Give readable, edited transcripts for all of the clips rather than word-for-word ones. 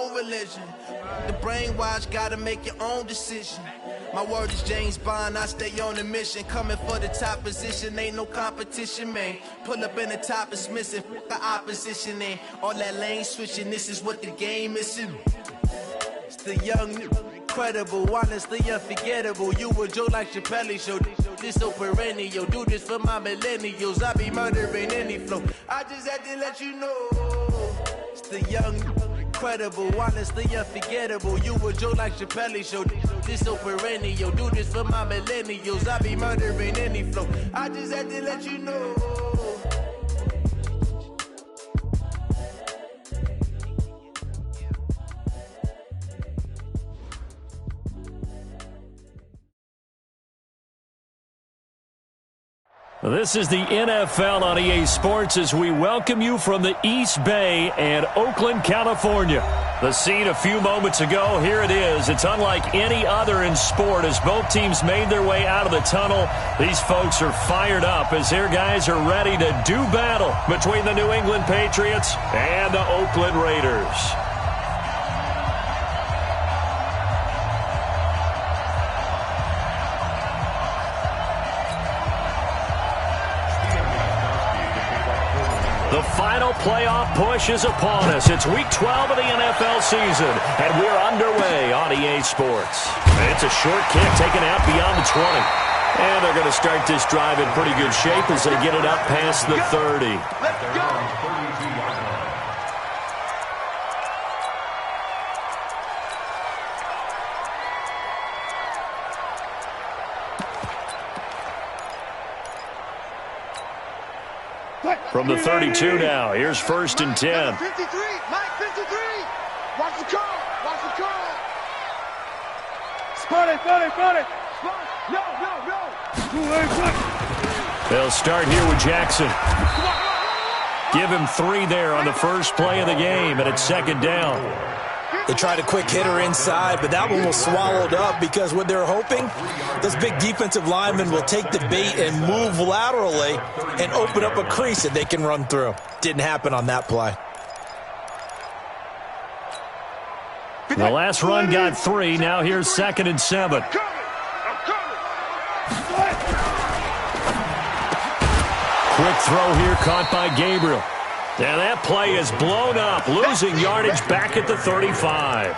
own religion. The brainwash, gotta make your own decision. My word is James Bond, I stay on a mission. Coming for the top position, ain't no competition, man. Pull up in the top, it's missing, the opposition ain't. All that lane switching, this is what the game is. It's the young, incredible, honestly unforgettable. You a Joe like Chappelle show, this so perennial. Do this for my millennials, I be murdering any flow. I just had to let you know. It's the young, incredible, honestly unforgettable. You a Joe like Chappelle show, this so perennial. Do this for my millennials, I be murdering any flow. I just had to let you know. This is the NFL on EA Sports as we welcome you from the East Bay and Oakland, California. The scene a few moments ago, here it is. It's unlike any other in sport as both teams made their way out of the tunnel. These folks are fired up as their guys are ready to do battle between the New England Patriots and the Oakland Raiders. The final playoff push is upon us. It's Week 12 of the NFL season, and we're underway on EA Sports. It's a short kick taken out beyond the 20. And they're going to start this drive in pretty good shape as they get it up past the 30. Let's go! From the 32 now, here's 1st and 10. 53, Mike 53. Watch the call, watch the call. Spot it. No. They'll start here with Jackson. Give him 3 there on the first play of the game, and it's 2nd down. They tried a quick hitter inside, but that one was swallowed up because what they're hoping, this big defensive lineman will take the bait and move laterally and open up a crease that they can run through. Didn't happen on that play. The last run got 3. Now here's 2nd and 7. Quick throw here caught by Gabriel. And that play is blown up, losing yardage back at the 35.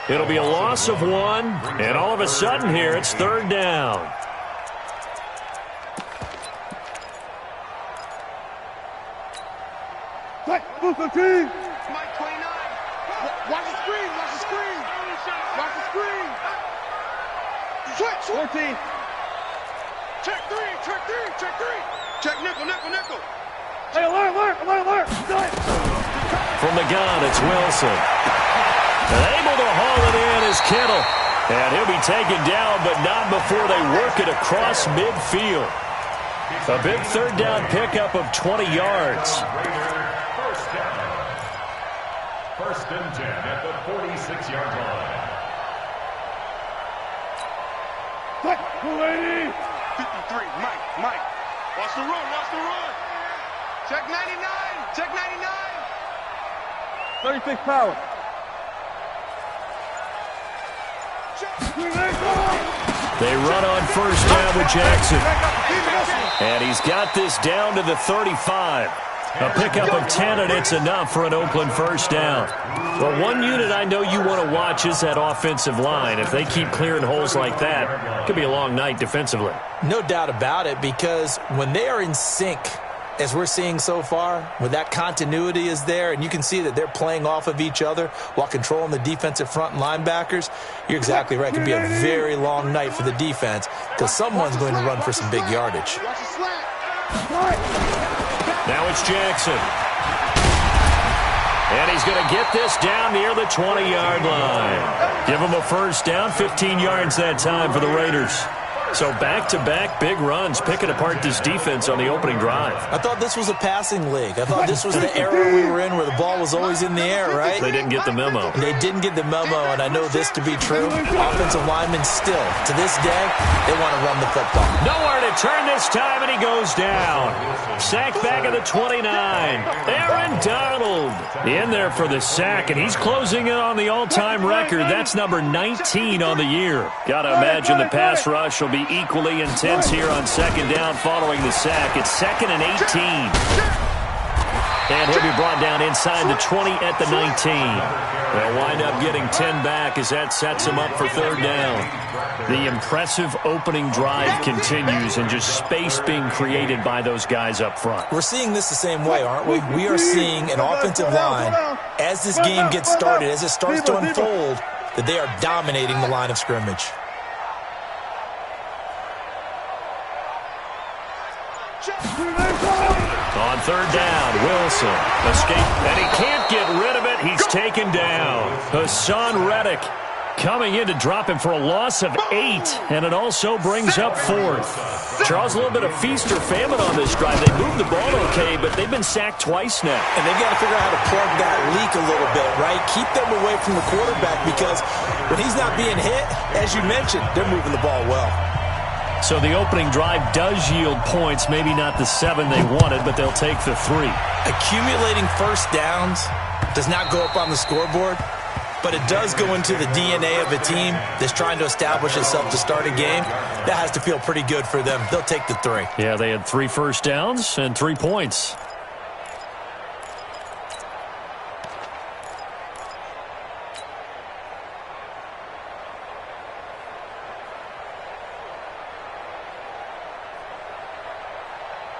It'll be a loss of 1, and all of a sudden here it's 3rd down. Mike 29. Watch the screen, watch the screen. Watch the screen. Switch. 14. Check 3. Check nickel. Hey, alert. From the gun, it's Wilson. And able to haul it in is Kittle. And he'll be taken down, but not before they work it across midfield. A big 3rd down pickup of 20 yards. First and 10 at the 46-yard line. Mike 280. 53, Mike. Watch the run. Check 99. 36 power. They run on 1st down with Jackson. And he's got this down to the 35. A pickup of 10, and it's enough for an Oakland 1st down. Well, one unit I know you want to watch is that offensive line. If they keep clearing holes like that, it could be a long night defensively. No doubt about it, because when they are in sync, as we're seeing so far, when that continuity is there, and you can see that they're playing off of each other while controlling the defensive front and linebackers, you're exactly right. It could be a very long night for the defense because someone's going to run for some big yardage. Now it's Jackson. And he's going to get this down near the 20-yard line. Give him a 1st down, 15 yards that time for the Raiders. So back-to-back big runs, picking apart this defense on the opening drive. I thought this was a passing league. I thought this was the era we were in where the ball was always in the air, right? They didn't get the memo. They didn't get the memo, and I know this to be true. Offensive linemen still, to this day, they want to run the football. Nowhere to turn this time, and he goes down. Sacked back at the 29. Aaron Donald in there for the sack, and he's closing in on the all-time record. That's number 19 on the year. Got to imagine the pass rush will be equally intense here on second down following the sack. It's 2nd and 18. And he'll be brought down inside the 20 at the 19. They'll wind up getting 10 back as that sets him up for third down. The impressive opening drive continues and just space being created by those guys up front. We're seeing this the same way, aren't we? We are seeing an offensive line, as this game gets started, as it starts to unfold, that they are dominating the line of scrimmage. On third down, Wilson escape, and he can't get rid of it. He's taken down. Hassan Reddick coming in to drop him for a loss of 8, and it also brings up 4th. Charles, a little bit of feast or famine on this drive. They moved the ball okay, but they've been sacked twice now. And they've got to figure out how to plug that leak a little bit, right? Keep them away from the quarterback because when he's not being hit, as you mentioned, they're moving the ball well. So the opening drive does yield points, maybe not the 7 they wanted, but they'll take the 3. Accumulating first downs does not go up on the scoreboard, but it does go into the DNA of a team that's trying to establish itself to start a game. That has to feel pretty good for them. They'll take the 3. Yeah, they had 3 first downs and 3 points.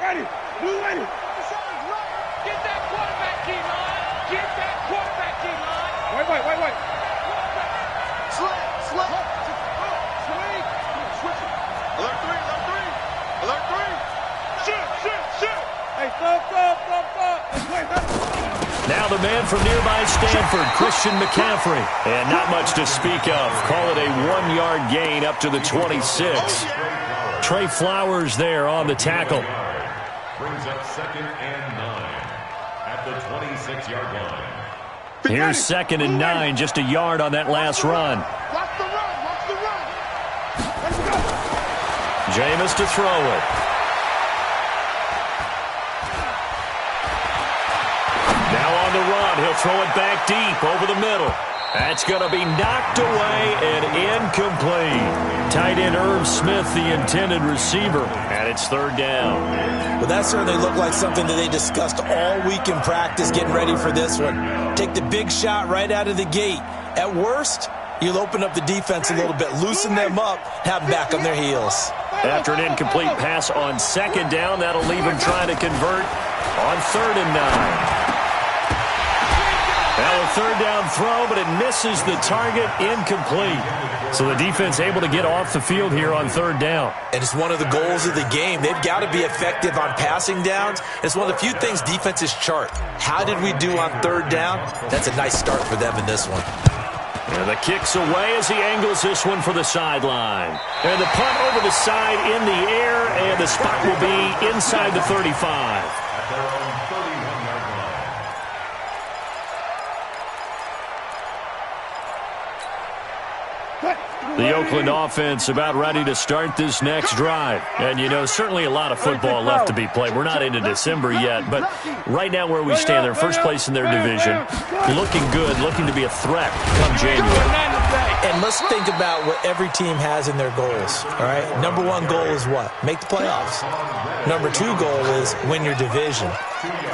Ready, move ready. Get that quarterback key line. Get that quarterback key line. Wait. Slip. Swing. Switch it. Alert 3. Shoot. Hey, stop. Wait. Now the man from nearby Stanford, Christian McCaffrey. And not much to speak of. Call it a 1-yard gain up to the 26. Trey Flowers there on the tackle. Brings up 2nd and 9 at the 26-yard line. Here's 2nd and 9, just a yard on that last run. Watch the run. Let's go. Jameis to throw it. Now on the run, he'll throw it back deep over the middle. That's going to be knocked away and incomplete. Tight end Irv Smith, the intended receiver, and it's third down. Well, that certainly looked like something that they discussed all week in practice getting ready for this one. Take the big shot right out of the gate. At worst, you'll open up the defense a little bit, loosen them up, have them back on their heels. After an incomplete pass on second down, that'll leave him trying to convert on 3rd and 9. Now a third down throw, but it misses the target, incomplete. So the defense able to get off the field here on 3rd down. And it's one of the goals of the game. They've got to be effective on passing downs. It's one of the few things defenses chart. How did we do on 3rd down? That's a nice start for them in this one. And the kick's away as he angles this one for the sideline. And the punt over the side in the air, and the spot will be inside the 35. The Oakland offense about ready to start this next drive. And, you know, certainly a lot of football left to be played. We're not into December yet, but right now where we stand, they're first place in their division. Looking good, looking to be a threat come January. And let's think about what every team has in their goals, all right? Number 1 goal is what? Make the playoffs. Number 2 goal is win your division.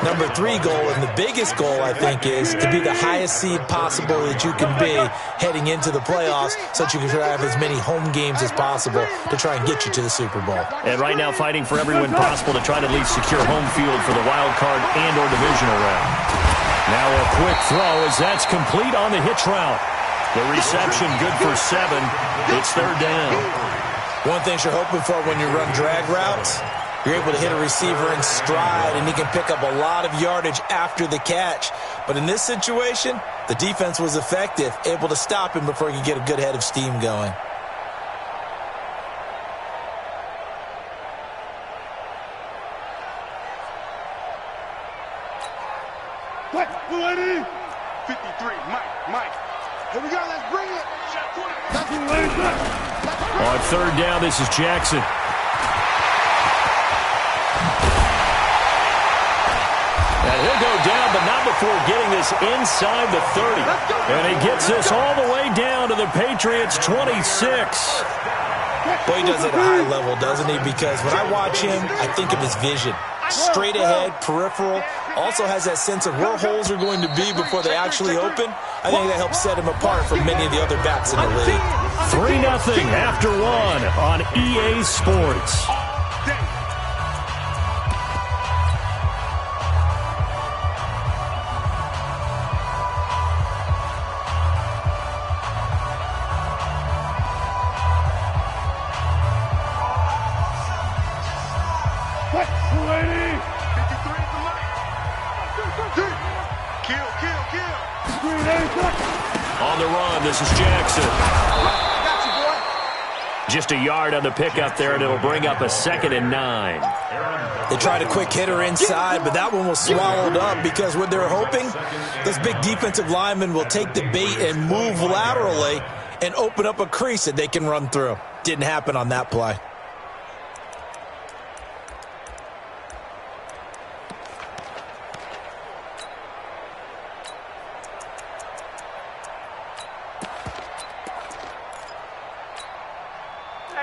Number 3 goal, and the biggest goal, I think, is to be the highest seed possible that you can be heading into the playoffs so that you can try to have as many home games as possible to try and get you to the Super Bowl. And right now fighting for every win possible to try to at least secure home field for the wild card and or divisional round. Now a quick throw as that's complete on the hitch route. The reception good for 7. It's 3rd down. One thing you're hoping for when you run drag routes, you're able to hit a receiver in stride, and he can pick up a lot of yardage after the catch. But in this situation, the defense was effective, able to stop him before he could get a good head of steam going. Here we go. Let's bring it. On third down, this is Jackson. And he'll go down, but not before getting this inside the 30. And he gets this all the way down to the Patriots' 26. Boy, he does it at a high level, doesn't he? Because when I watch him, I think of his vision. Straight ahead, peripheral. Also has that sense of where holes are going to be before they actually open. I think that helps set him apart from many of the other backs in the league. 3-0 after one on EA Sports. On the run, this is Jackson. Just a yard on the pickup there, and it'll bring up a 2nd and 9. They tried a quick hitter inside, but that one was swallowed up because what they're hoping, those big defensive linemen will take the bait and move laterally and open up a crease that they can run through. Didn't happen on that play.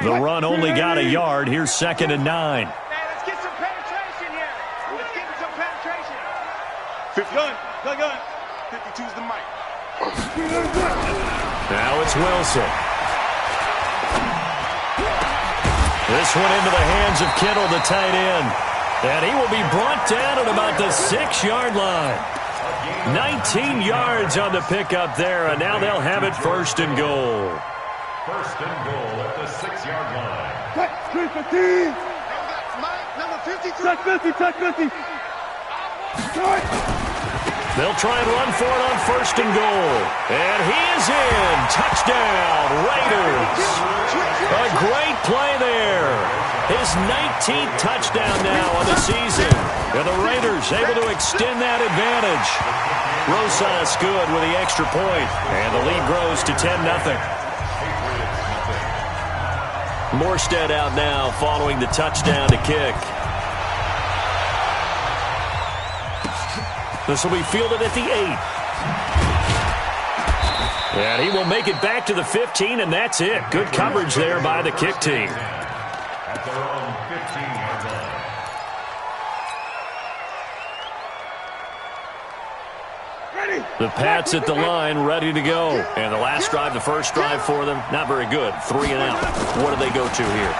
The run only got a yard. Here's 2nd and 9. Hey, let's get some penetration here. Let's get some penetration. 50 gun. 52's the mic. Now it's Wilson. This one into the hands of Kittle, the tight end. And he will be brought down at about the 6-yard line. 19 yards on the pickup there, and now they'll have it 1st and goal. 1st and goal at the 6-yard line. Touch 350. Number 53. Touch 50. Touch 50. They'll try and run for it on 1st and goal. And he is in. Touchdown, Raiders. A great play there. His 19th touchdown now on the season. And the Raiders able to extend that advantage. Rosas good with the extra point. And the lead grows to 10-0. Morstead out now following the touchdown to kick. This will be fielded at the 8. And he will make it back to the 15, and that's it. Good coverage there by the kick team. At their own 15-yard line. The Pats at the line, ready to go. And the last drive, the first drive for them, not very good. 3 and out. What do they go to here?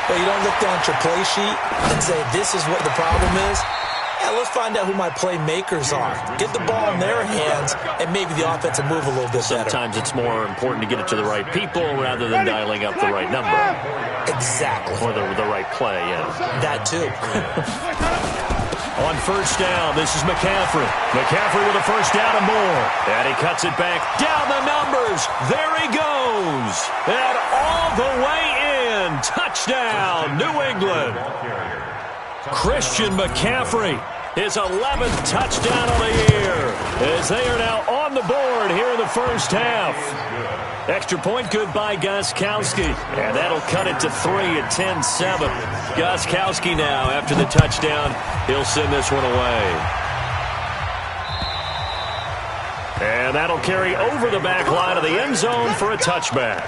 Well, you don't look down at your play sheet and say, this is what the problem is. Yeah, let's find out who my playmakers are. Get the ball in their hands, and maybe the offense will move a little bit better. Sometimes it's more important to get it to the right people rather than dialing up the right number. Exactly. Or the right play, yeah. That too. On 1st down, this is McCaffrey. McCaffrey with a 1st down and more. And he cuts it back. Down the numbers. There he goes. And all the way in. Touchdown, New England. Christian McCaffrey, his 11th touchdown of the year, as they are now on the board here in the first half. Extra point good by Gostkowski, and that'll cut it to 3 at 10-7. Gostkowski now, after the touchdown, he'll send this one away. And that'll carry over the back line of the end zone for a touchback.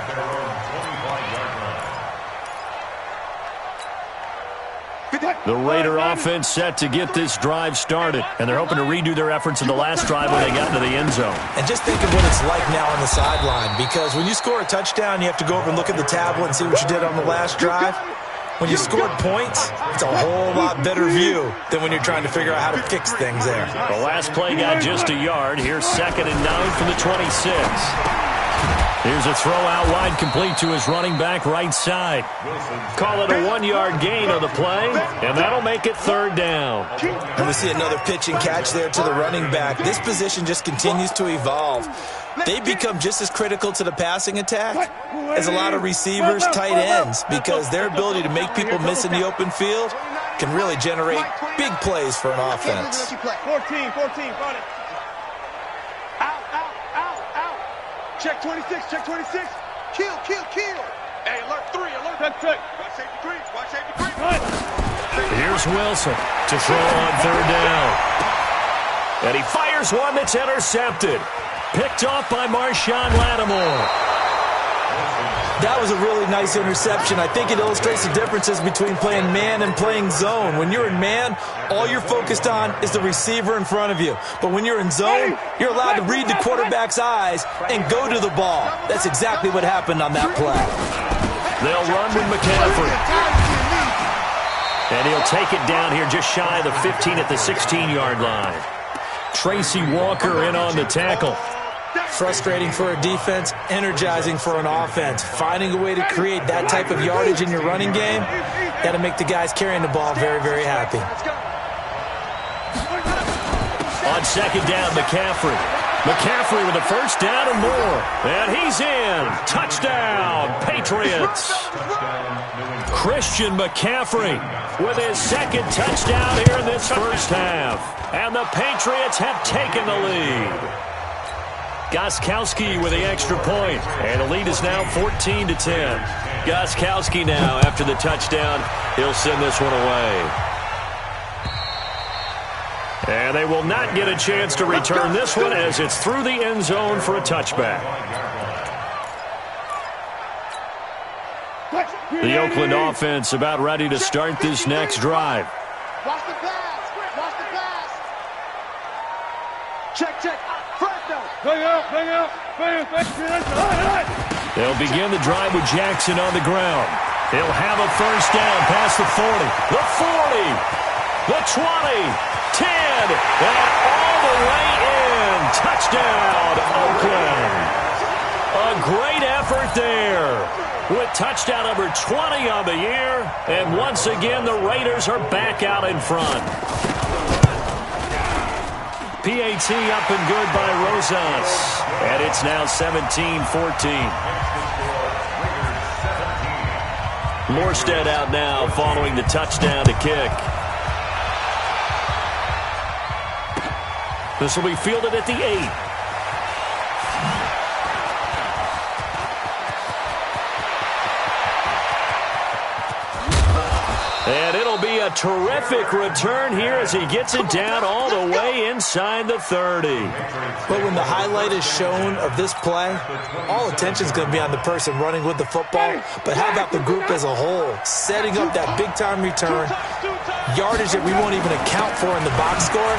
The Raider offense set to get this drive started, and they're hoping to redo their efforts in the last drive when they got into the end zone. And just think of what it's like now on the sideline, because when you score a touchdown, you have to go over and look at the tablet and see what you did on the last drive. When you scored points, it's a whole lot better view than when you're trying to figure out how to fix things there. The last play got just a yard. Here's 2nd and 9 from the 26. Here's a throw out wide, complete to his running back right side. Call it a 1-yard gain on the play, and that'll make it 3rd down. And we see another pitch and catch there to the running back. This position just continues to evolve. They become just as critical to the passing attack as a lot of receivers, tight ends, because their ability to make people miss in the open field can really generate big plays for an offense. 14, got it. Check 26, check 26. Kill, kill, kill. Hey, alert 3, alert. Check. Watch safety 3, watch safety 3. Here's Wilson to throw on third down. And he fires one that's intercepted. Picked off by Marshawn Lattimore. That was a really nice interception. I think it illustrates the differences between playing man and playing zone. When you're in man, all you're focused on is the receiver in front of you. But when you're in zone, you're allowed to read the quarterback's eyes and go to the ball. That's exactly what happened on that play. They'll run with McCaffrey. And he'll take it down here just shy of the 15 at the 16-yard line. Tracy Walker in on the tackle. Frustrating for a defense, energizing for an offense. Finding a way to create that type of yardage in your running game, that'll make the guys carrying the ball very, very happy. On second down, McCaffrey. McCaffrey with a first down and more. And he's in. Touchdown, Patriots. Christian McCaffrey with his second touchdown here in this first half. And the Patriots have taken the lead. Gostkowski with the extra point, and the lead is now 14-10. Gostkowski now, after the touchdown, he'll send this one away. And they will not get a chance to return this one as it's through the end zone for a touchback. The Oakland offense about ready to start this next drive. Watch the pass. Watch the pass. Check. Bang out. They'll begin the drive with Jackson on the ground. He'll have a first down past the 40, the 40, the 20, 10, and all the way in. Touchdown, Oakland. A great effort there with touchdown number 20 on the year. And once again, the Raiders are back out in front. PAT up and good by Rosas. And it's now 17-14. Morstead out now following the touchdown to kick. This will be fielded at the 8. And it'll be a terrific return here as he gets it down all the way inside the 30. But when the highlight is shown of this play, all attention is going to be on the person running with the football. But how about the group as a whole? Setting up that big-time return, yardage that we won't even account for in the box score,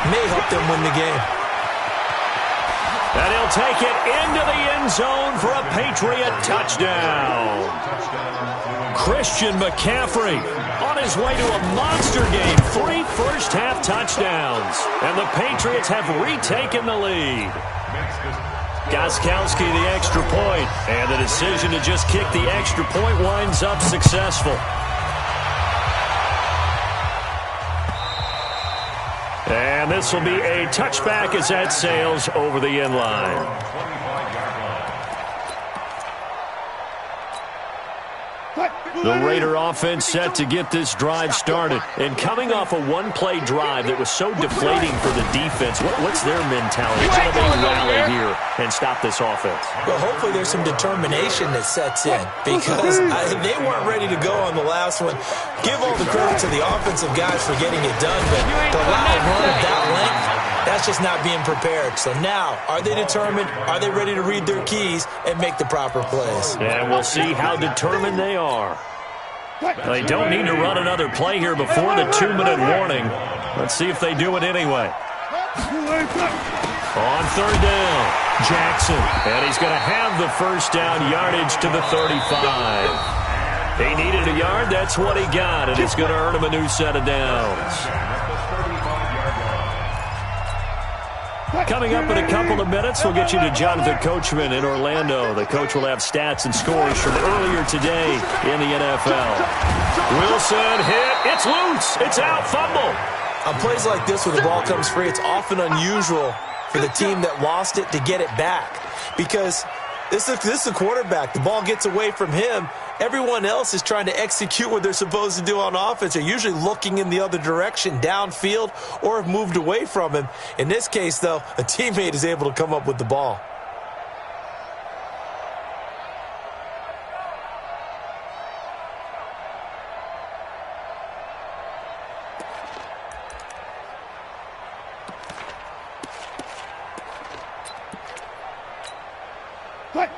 may help them win the game. And he'll take it into the end zone for a Patriot touchdown. Christian McCaffrey on his way to a monster game. 3 first-half touchdowns. And the Patriots have retaken the lead. Gostkowski the extra point. And the decision to just kick the extra point winds up successful. And this will be a touchback as that sails over the end line. The Raider offense set to get this drive started. And coming off a one-play drive that was so deflating for the defense, what's their mentality? How do they rally here and stop this offense? Well, hopefully there's some determination that sets in because they weren't ready to go on the last one. Give all the credit to the offensive guys for getting it done, but to allow a run of that length, that's just not being prepared. So now, are they determined? Are they ready to read their keys and make the proper plays? And we'll see how determined they are. They don't need to run another play here before the 2-minute warning. Let's see if they do it anyway. On third down, Jackson. And he's going to have the first down yardage to the 35. He needed a yard. That's what he got. And it's going to earn him a new set of downs. Coming up in a couple of minutes, we'll get you to Jonathan Coachman in Orlando. The coach will have stats and scores from earlier today in the NFL. Wilson hit. It's loose. It's out. Fumble. On plays like this where the ball comes free, it's often unusual for the team that lost it to get it back because this is a quarterback. The ball gets away from him. Everyone else is trying to execute what they're supposed to do on offense. They're usually looking in the other direction, downfield, or have moved away from him. In this case, though, a teammate is able to come up with the ball.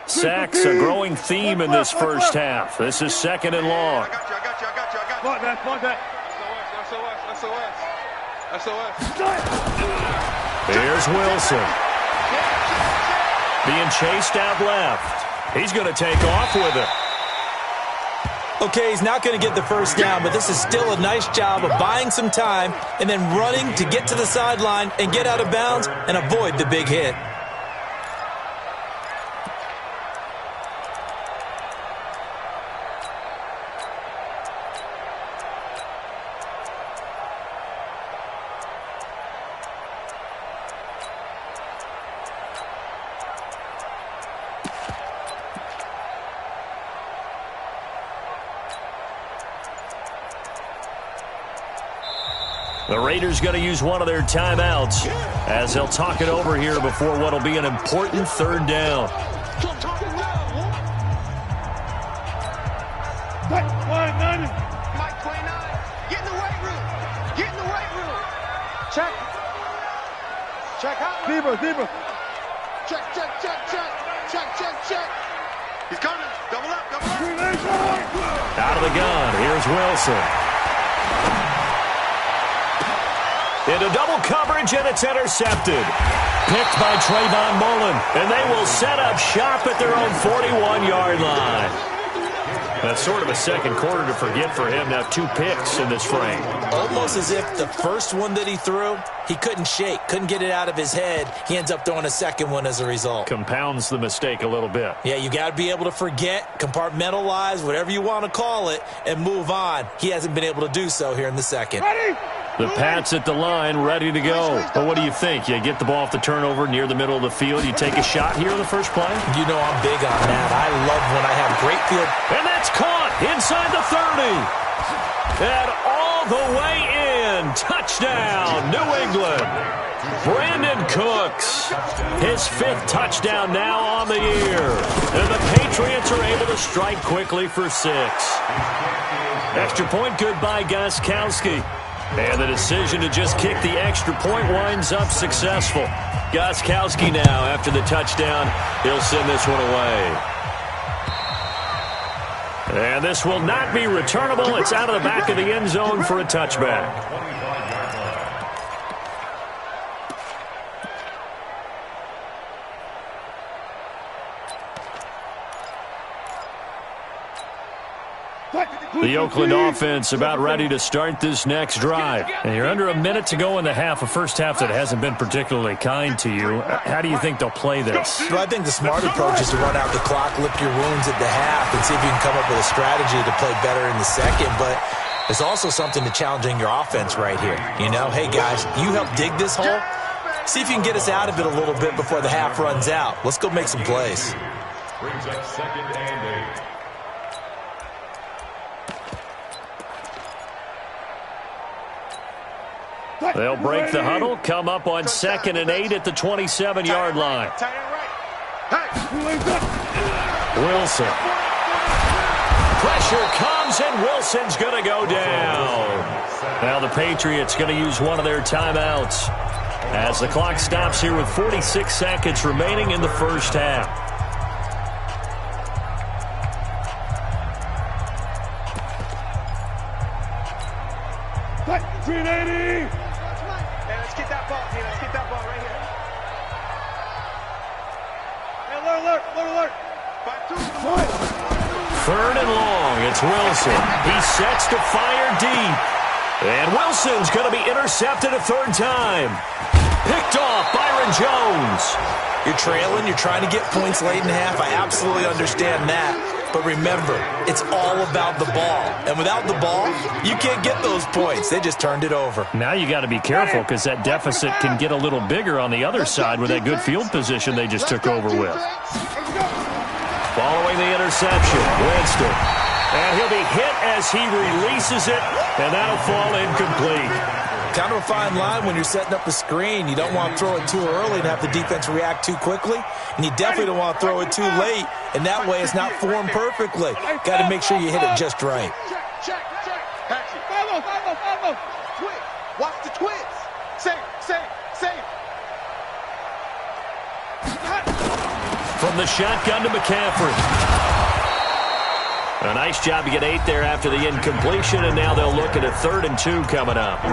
Sacks, a growing theme in this first half. This is 2nd and long. I got you. Point that. SOS. Here's Wilson. Being chased out left. He's going to take off with it. Okay, he's not going to get the first down, but this is still a nice job of buying some time and then running to get to the sideline and get out of bounds and avoid the big hit. The Raiders going to use one of their timeouts as they'll talk it over here before what will be an important 3rd down. Mike 29, get in the weight room. Check out. Deeper. Check. He's coming. Double up. Out of the gun. Here's Wilson. Into double coverage, and it's intercepted. Picked by Trayvon Mullen, and they will set up shop at their own 41-yard line. That's sort of a second quarter to forget for him. Now 2 picks in this frame. Almost as if the first one that he threw, he couldn't get it out of his head. He ends up throwing a second one as a result. Compounds the mistake a little bit. Yeah, you got to be able to forget, compartmentalize, whatever you want to call it, and move on. He hasn't been able to do so here in the second. Ready? The Pats at the line, ready to go. But what do you think? You get the ball off the turnover near the middle of the field. You take a shot here in the first play? You know I'm big on that. I love when I have great field. And that's caught inside the 30. And all the way in. Touchdown, New England. Brandon Cooks, his 5th touchdown now on the year. And the Patriots are able to strike quickly for 6. Extra point good by Gostkowski. And the decision to just kick the extra point winds up successful. Gostkowski now, after the touchdown, he'll send this one away. And this will not be returnable. It's out of the back of the end zone for a touchback. The Oakland offense about ready to start this next drive. And you're under a minute to go in the half, a first half that hasn't been particularly kind to you. How do you think they'll play this? Well, I think the smart approach is to run out the clock, lick your wounds at the half, and see if you can come up with a strategy to play better in the second. But there's also something to challenging your offense right here. You know, hey, guys, you help dig this hole. See if you can get us out of it a little bit before the half runs out. Let's go make some plays. Brings up 2nd and 8. They'll break the huddle, come up on 2nd and 8 at the 27-yard line. Wilson. Pressure comes, and Wilson's going to go down. Now the Patriots going to use one of their timeouts as the clock stops here with 46 seconds remaining in the first half. Let's get that ball here. Let's get that ball right here. Hey, alert. 3rd and long. It's Wilson. He sets to fire deep. And Wilson's going to be intercepted a 3rd time. Picked off Byron Jones. You're trailing. You're trying to get points late in half. I absolutely understand that. But remember, it's all about the ball. And without the ball, you can't get those points. They just turned it over. Now you got to be careful because that deficit can get a little bigger on the other side with that good field position they just took over with. Following the interception, Winston. And he'll be hit as he releases it, and that'll fall incomplete. Kind of a fine line when you're setting up the screen. You don't want to throw it too early and have the defense react too quickly. And you definitely don't want to throw it too late, and that way it's not formed perfectly. Got to make sure you hit it just right. Check. Patchy. Follow. Twitch. Watch the twitch. Safe. From the shotgun to McCaffrey. A nice job to get 8 there after the incompletion, and now they'll look at a 3rd and 2 coming up.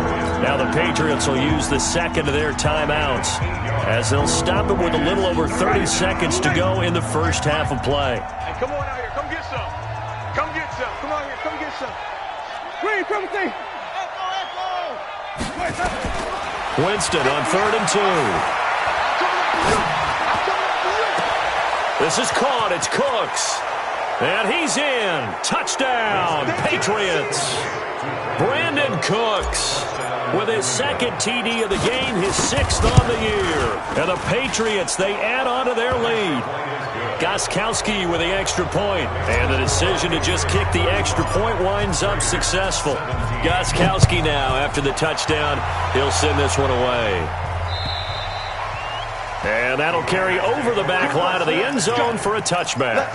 Now the Patriots will use the second of their timeouts as they'll stop it with a little over 30 seconds to go in the first half of play. Hey, come on out here. Come get some. Come get some. Come on here. Come get some. Green, come see. Winston on 3rd and 2. This is caught. It's Cooks. And he's in. Touchdown, Patriots. Brandon Cooks with his 2nd TD of the game, his 6th on the year. And the Patriots, they add on to their lead. Gostkowski with the extra point. And the decision to just kick the extra point winds up successful. Gostkowski now, after the touchdown, he'll send this one away. And that'll carry over the back line of the end zone for a touchback.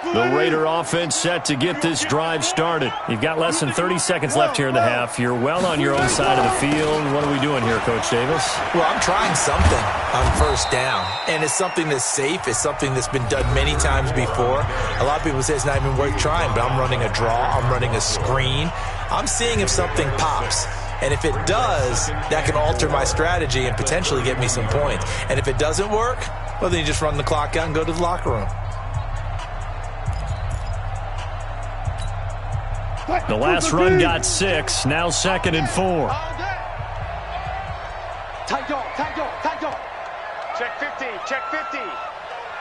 The Raider offense set to get this drive started. You've got less than 30 seconds left here in the half. You're well on your own side of the field. What are we doing here, Coach Davis? Well, I'm trying something on first down, and it's something that's safe. It's something that's been done many times before. A lot of people say it's not even worth trying, but I'm running a draw. I'm running a screen. I'm seeing if something pops. And if it does, that can alter my strategy and potentially get me some points. And if it doesn't work, well, then you just run the clock out and go to the locker room. The last run got 6, now 2nd and 4. Tight dog, tight dog, tight dog. Check 50, check 50.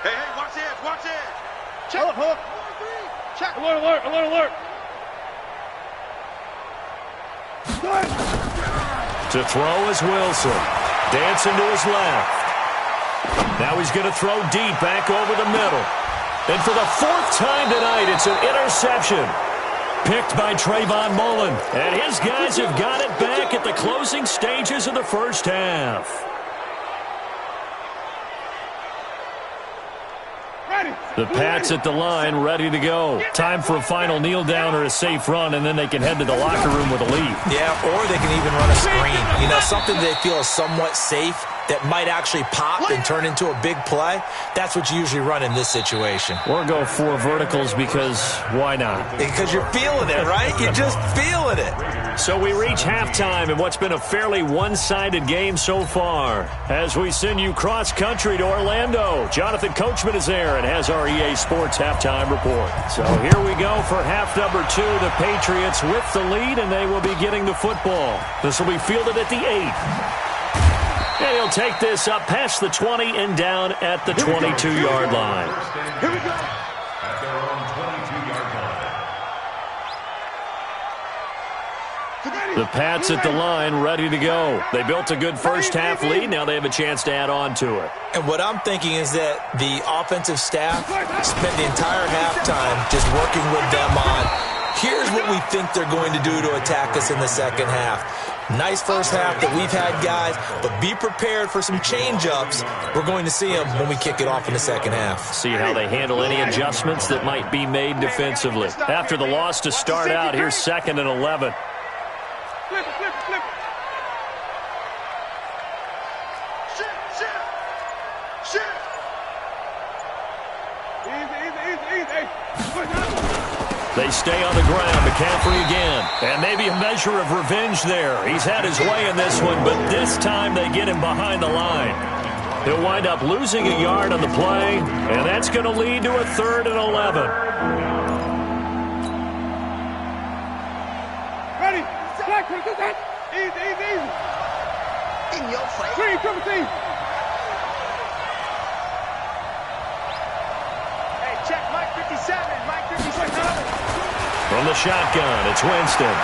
Hey, watch this, watch this. Check. Hold up. Check. Alert, alert, alert, alert. To throw is Wilson. Dancing to his left. Now he's going to throw deep back over the middle. And for the 4th time tonight, it's an interception. Picked by Trayvon Mullen. And his guys have got it back at the closing stages of the first half. The Pats at the line, ready to go. Time for a final kneel down or a safe run, and then they can head to the locker room with a lead. Yeah, or they can even run a screen. You know, something they feel is somewhat safe that might actually pop and turn into a big play. That's what you usually run in this situation. Or go 4 verticals because why not? Because you're feeling it, right? You're just feeling it. So we reach halftime in what's been a fairly one-sided game so far. As we send you cross-country to Orlando, Jonathan Coachman is there and has our EA Sports halftime report. So here we go for half number 2. The Patriots with the lead, and they will be getting the football. This will be fielded at the 8. And he'll take this up past the 20 and down at the 22-yard line. Here we go. At their own 22-yard line. The Pats at the line, ready to go. They built a good first-half lead. Now they have a chance to add on to it. And what I'm thinking is that the offensive staff spent the entire halftime just working with them on, here's what we think they're going to do to attack us in the second half. Nice first half that we've had, guys, but be prepared for some change-ups. We're going to see them when we kick it off in the second half. See how they handle any adjustments that might be made defensively. After the loss to start out, here's 2nd and 11. Flip it, flip it, flip it. Shit. Easy. They stay on the ground. McCaffrey again. And maybe a measure of revenge there. He's had his way in this one, but this time they get him behind the line. He'll wind up losing a yard on the play, and that's going to lead to a 3rd and 11. Ready? Easy. In your face. Green, come and see. Hey, check Mike 57. Mike 57. From the shotgun, it's Winston.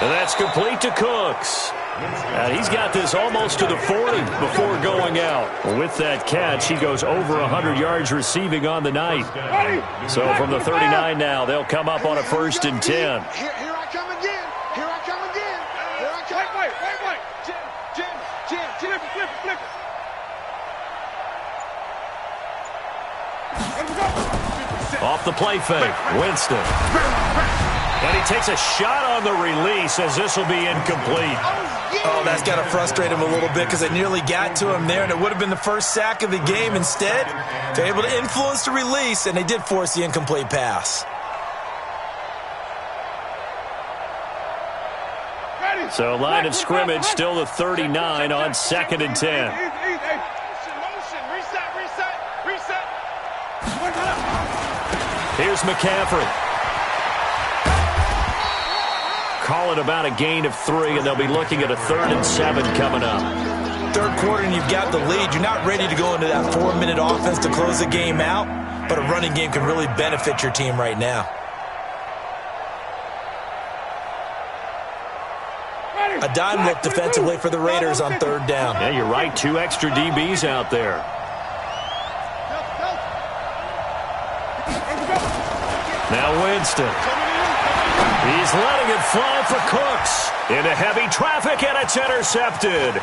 And that's complete to Cooks. And he's got this almost to the 40 before going out. With that catch, he goes over 100 yards receiving on the night. So from the 39 now, they'll come up on a 1st and 10. Here I come again. Here I come. Wait. Jim. Flip it. Off the play fake, Winston. And he takes a shot on the release as this will be incomplete. Oh, that's got to frustrate him a little bit because they nearly got to him there, and it would have been the first sack of the game. Instead, they're able to influence the release, and they did force the incomplete pass. So line of scrimmage still the 39 on 2nd and 10. Reset. Here's McCaffrey. Call it about a gain of 3, and they'll be looking at a 3rd and 7 coming up. Third quarter, and you've got the lead. You're not ready to go into that 4-minute offense to close the game out, but a running game can really benefit your team right now. A dime look defensively for the Raiders on 3rd down. Yeah, you're right. 2 extra DBs out there. Now Winston. He's letting it fly for Cooks. Into heavy traffic, and it's intercepted.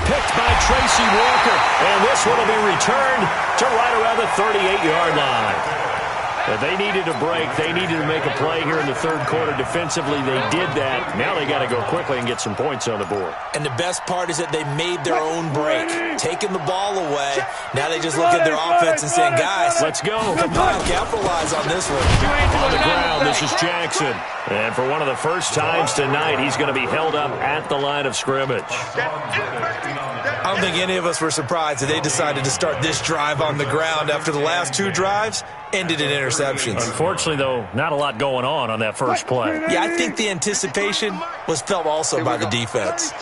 Picked by Tracy Walker. And this one will be returned to right around the 38-yard line. But they needed a break. They needed to make a play here in the 3rd quarter. Defensively, they did that. Now they got to go quickly and get some points on the board. And the best part is that they made their own break, taking the ball away. Now they just look at their offense and saying, guys, let's go. Come on, capitalize on this one. On the ground, this is Jackson. And for one of the first times tonight, he's going to be held up at the line of scrimmage. I don't think any of us were surprised that they decided to start this drive on the ground after the last 2 drives ended in interceptions. Unfortunately, though, not a lot going on that first play. Yeah, I think the anticipation was felt also by the defense.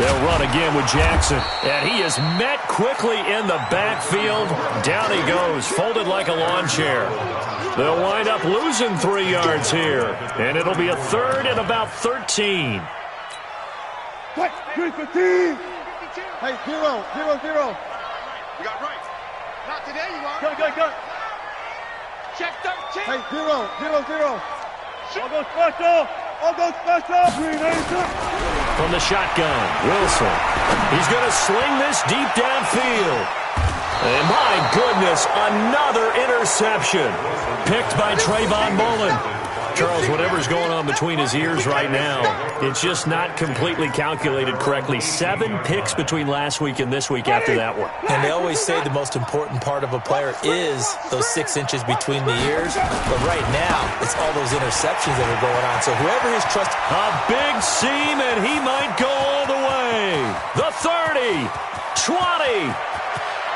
They'll run again with Jackson. And he is met quickly in the backfield. Down he goes, folded like a lawn chair. They'll wind up losing 3 yards here. And it'll be a 3rd and about 13. Hey, 0. You got right. Not today, you are. Go. Check 13. Hey, 0. All go special. From the shotgun, Wilson. He's going to sling this deep downfield. And my goodness, another interception. Picked by Trayvon Mullen. Charles, whatever's going on between his ears right now, it's just not completely calculated correctly. 7 picks between last week and this week after that one. And they always say the most important part of a player is those 6 inches between the ears. But right now, it's all those interceptions that are going on. So whoever his trust... A big seam, and he might go all the way. The 30, 20,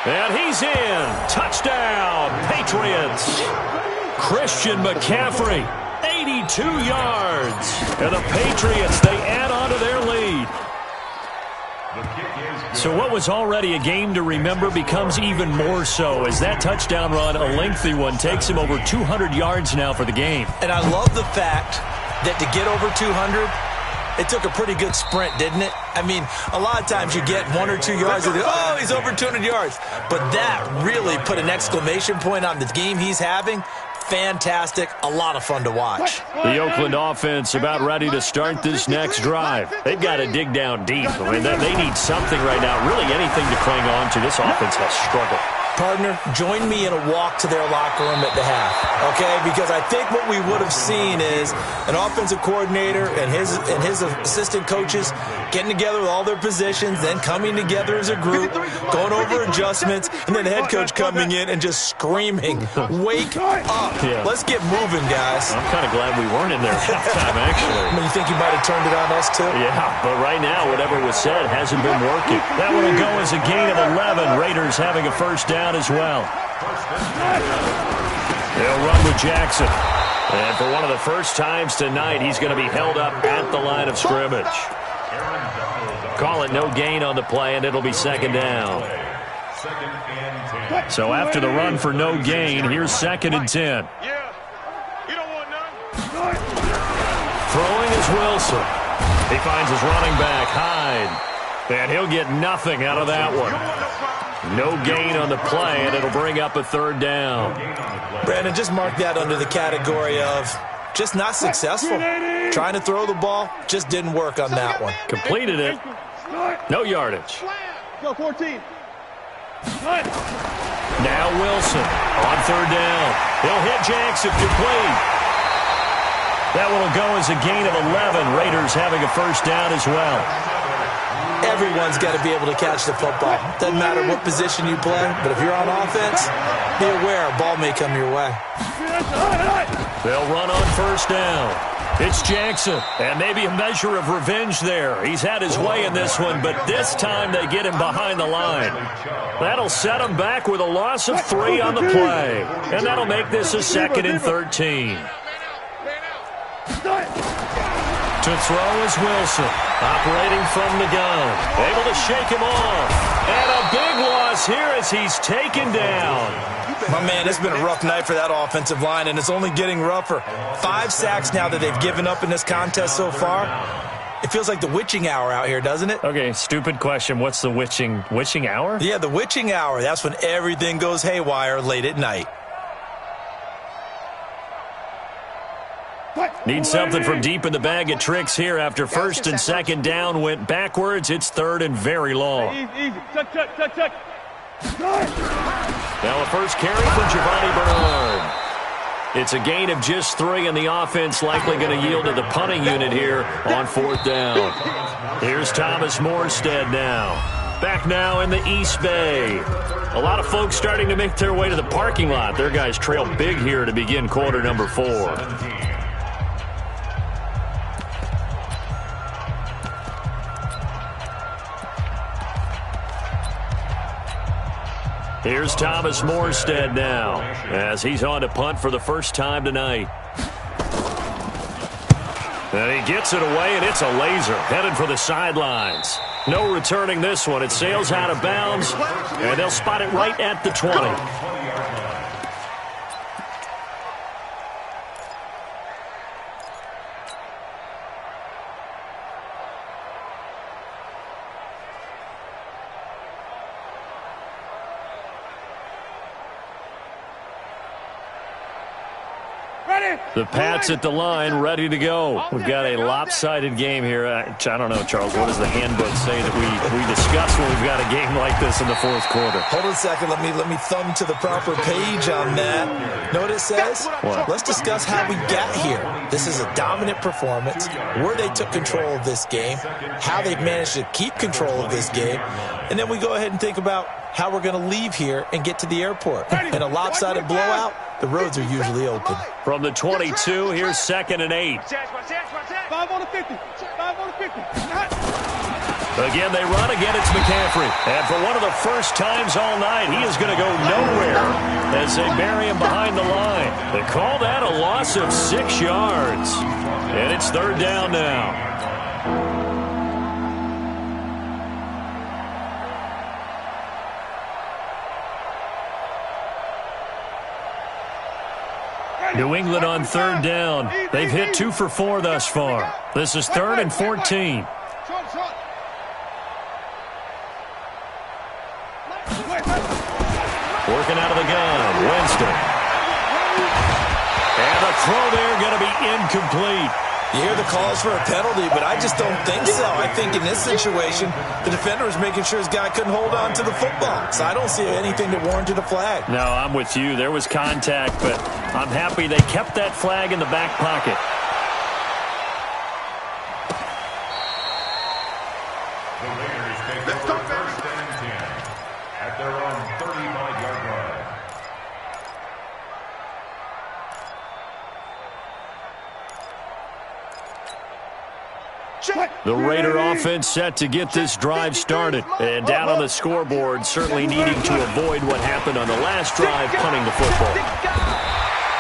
and he's in. Touchdown, Patriots. Christian McCaffrey. 82 yards. And the Patriots, they add on to their lead. So what was already a game to remember becomes even more so as that touchdown run, a lengthy one, takes him over 200 yards now for the game. And I love the fact that to get over 200, it took a pretty good sprint, didn't it? I mean, a lot of times you get 1 or 2 yards and oh, he's over 200 yards. But that really put an exclamation point on the game he's having. Fantastic. A lot of fun to watch. The Oakland offense about ready to start this next drive. They've got to dig down deep. I mean, they need something right now, really anything to cling on to. This offense has struggled. Partner, join me in a walk to their locker room at the half, okay? Because I think what we would have seen is an offensive coordinator and his assistant coaches getting together with all their positions, then coming together as a group, going over adjustments, and then the head coach coming in and just screaming, wake up. Yeah. Let's get moving, guys. I'm kind of glad we weren't in there at halftime, actually. I mean, you think you might have turned it on us, too? Yeah, but right now, whatever was said hasn't been working. That one will go as a gain of 11. Raiders having a first down as well. They'll run with Jackson. And for one of the first times tonight, he's going to be held up at the line of scrimmage. Call it no gain on the play, and it'll be 2nd down. So after the run for no gain, here's 2nd and 10. Yeah. You don't want none. Throwing is Wilson. He finds his running back, Hyde. And he'll get nothing out of that one. No gain on the play, and it'll bring up a 3rd down. Brandon, just mark that under the category of just not successful. Trying to throw the ball, just didn't work on that one. Completed it. No yardage. Go 14. Now Wilson on third down. He'll hit Jackson, complete. That one will go as a gain of 11. Raiders having a first down as well. Everyone's got to be able to catch the football. Doesn't matter what position you play, but if you're on offense, be aware a ball may come your way. They'll run on first down. It's Jackson, and maybe a measure of revenge there. He's had his way in this one, but this time they get him behind the line. That'll set him back with a loss of 3 on the play, and that'll make this a 2nd and 13. To throw is Wilson, operating from the gun, able to shake him off. And a big loss here as he's taken down. My man, it's been a rough night for that offensive line, and it's only getting rougher. 5 sacks now that they've given up in this contest so far. It feels like the witching hour out here, doesn't it? Okay, stupid question. What's the witching hour? Yeah, the witching hour. That's when everything goes haywire late at night. Need something from deep in the bag of tricks here after 1st and 2nd down went backwards. It's 3rd and very long. Easy. Tuck. Now a first carry for Giovanni Bernard. It's a gain of just 3, and the offense likely going to yield to the punting unit here on 4th down. Here's Thomas Morstead now. Back now in the East Bay. A lot of folks starting to make their way to the parking lot. Their guys trail big here to begin quarter number 4. Here's Thomas Morstead now as he's on to punt for the first time tonight. And he gets it away, and it's a laser headed for the sidelines. No returning this one. It sails out of bounds, and they'll spot it right at the 20. The Pats at the line, ready to go. We've got a lopsided game here. I don't know, Charles, what does the handbook say that we discuss when we've got a game like this in the 4th quarter? Hold on a second. Let me thumb to the proper page on that. Know what it says? What? Let's discuss how we got here. This is a dominant performance, where they took control of this game, how they've managed to keep control of this game, and then we go ahead and think about how we're going to leave here and get to the airport. In a lopsided blowout, the roads are usually open. From the 22, here's 2nd and 8. 5 on the 50. 5 on the 50. Again, they run. Again, it's McCaffrey. And for one of the first times all night, he is going to go nowhere as they bury him behind the line. They call that a loss of 6 yards. And it's 3rd down now. New England on 3rd down. They've hit 2 for 4 thus far. This is 3rd and 14. Working out of the gun, Winston. And the throw there going to be incomplete. You hear the calls for a penalty, but I just don't think so. I think in this situation, the defender was making sure his guy couldn't hold on to the football. So I don't see anything that warranted a flag. No, I'm with you. There was contact, but I'm happy they kept that flag in the back pocket. The Raiders take over 1st and 10 at their own 35-yard line. The Raider offense set to get this drive started. And down on the scoreboard, certainly needing to avoid what happened on the last drive, punting the football.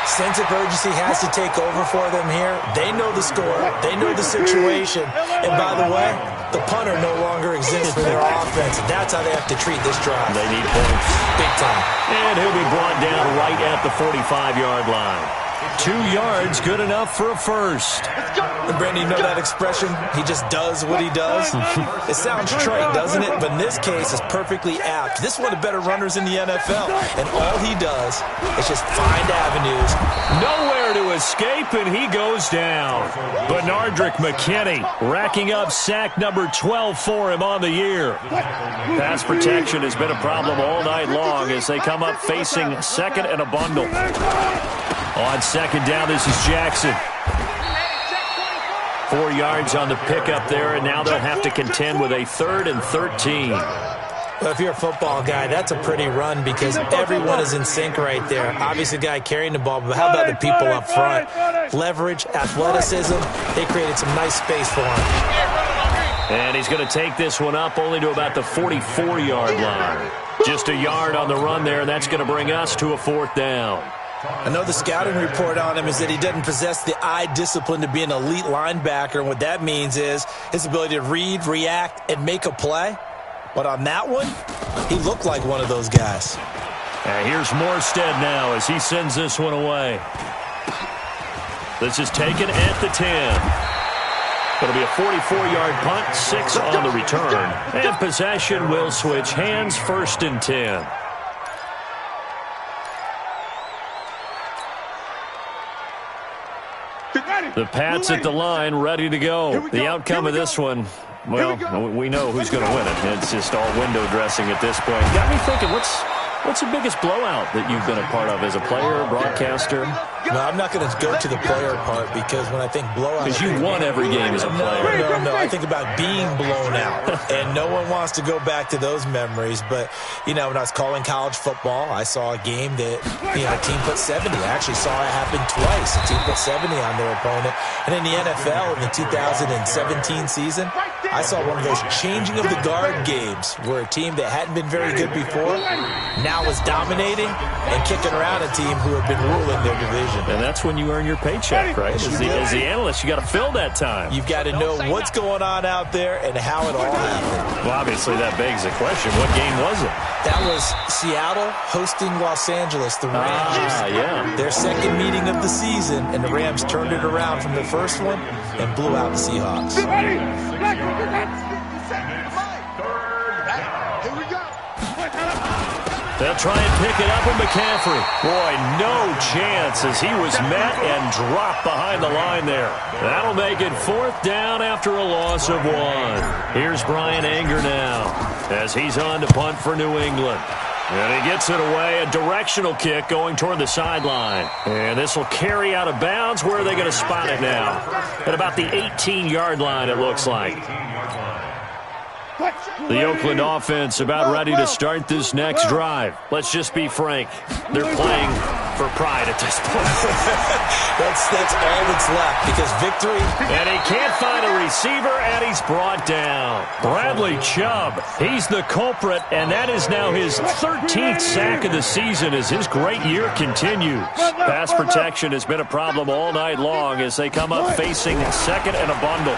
Sense of urgency has to take over for them here. They know the score. They know the situation. And by the way, the punter no longer exists for their offense. And that's how they have to treat this drive. They need points. Big time. And he'll be brought down right at the 45-yard line. 2 yards, good enough for a first. And Brandon, you know that expression? He just does what he does. It sounds trite, doesn't it? But in this case, it's perfectly apt. This is one of the better runners in the NFL. And all he does is just find avenues. Nowhere to escape, and he goes down. Benardrick McKinney racking up sack number 12 for him on the year. Pass protection has been a problem all night long as they come up facing second and a bundle. On second down, this is Jackson. 4 yards on the pickup there, and now they'll have to contend with a 3rd and 13. Well, if you're a football guy, that's a pretty run because everyone is in sync right there. Obviously, the guy carrying the ball, but how about the people up front? Leverage, athleticism, they created some nice space for him. And he's going to take this one up only to about the 44-yard line. Just a yard on the run there, and that's going to bring us to a 4th down. I know the scouting report on him is that he doesn't possess the eye discipline to be an elite linebacker, and what that means is his ability to read, react, and make a play. But on that one, he looked like one of those guys. And here's Morstead now as he sends this one away. This is taken at the 10. It'll be a 44-yard punt, 6 on the return. And possession will switch hands, 1st and 10. The Pats at the line, ready to go. The outcome of this one, well, we know who's going to win it. It's just all window dressing at this point. Got me thinking, what's the biggest blowout that you've been a part of as a player, broadcaster? No, I'm not going to go to the player part because when I think blowout... Because you won every game as a player. No. I think about being blown out. And no one wants to go back to those memories. But, you know, when I was calling college football, I saw a game that, you know, a team put 70. I actually saw it happen twice. A team put 70 on their opponent. And in the NFL, in the 2017 season, I saw one of those changing of the guard games where a team that hadn't been very good before now was dominating and kicking around a team who had been ruling their division. And that's when you earn your paycheck, right? As the analyst, you got to fill that time. You've got to know what's going on out there and how it all happened. Well, obviously, that begs the question, what game was it? That was Seattle hosting Los Angeles, the Rams. Yeah. Their second meeting of the season, and the Rams turned it around from their first one and blew out the Seahawks. They'll try and pick it up with McCaffrey. Boy, no chance as he was met and dropped behind the line there. That'll make it 4th down after a loss of 1. Here's Brian Anger now as he's on to punt for New England. And he gets it away, a directional kick going toward the sideline. And this will carry out of bounds. Where are they going to spot it now? At about the 18-yard line, it looks like. The Oakland offense about ready to start this next drive. Let's just be frank. They're playing for pride at this point. That's all that's left because victory. And he can't find a receiver, and he's brought down. Bradley Chubb, he's the culprit, and that is now his 13th sack of the season as his great year continues. Pass protection has been a problem all night long as they come up facing second and a bundle.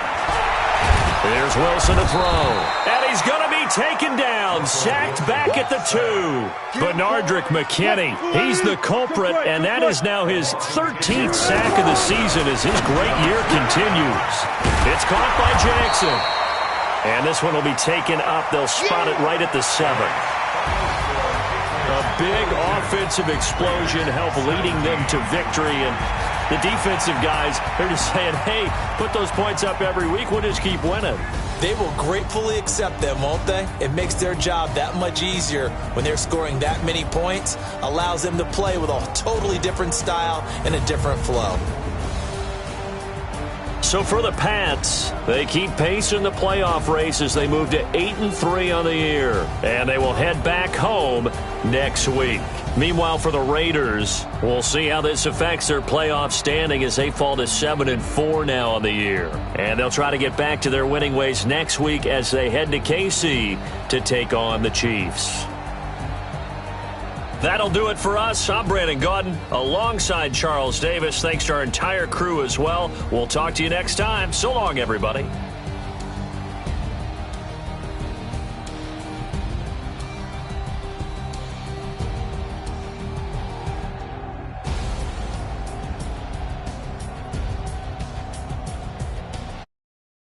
Here's Wilson to throw. And he's going to be taken down. Sacked back at the 2. Benardrick McKinney. He's the culprit, and that is now his 13th sack of the season as his great year continues. It's caught by Jackson. And this one will be taken up. They'll spot it right at the 7. A big offensive explosion helped leading them to victory, and the defensive guys, they're just saying, hey, put those points up every week. We'll just keep winning. They will gratefully accept them, won't they? It makes their job that much easier when they're scoring that many points. Allows them to play with a totally different style and a different flow. So for the Pats, they keep pace in the playoff race as they move to 8-3 on the year. And they will head back home next week. Meanwhile, for the Raiders, we'll see how this affects their playoff standing as they fall to 7-4 now on the year. And they'll try to get back to their winning ways next week as they head to KC to take on the Chiefs. That'll do it for us. I'm Brandon Gaudin alongside Charles Davis. Thanks to our entire crew as well. We'll talk to you next time. So long, everybody.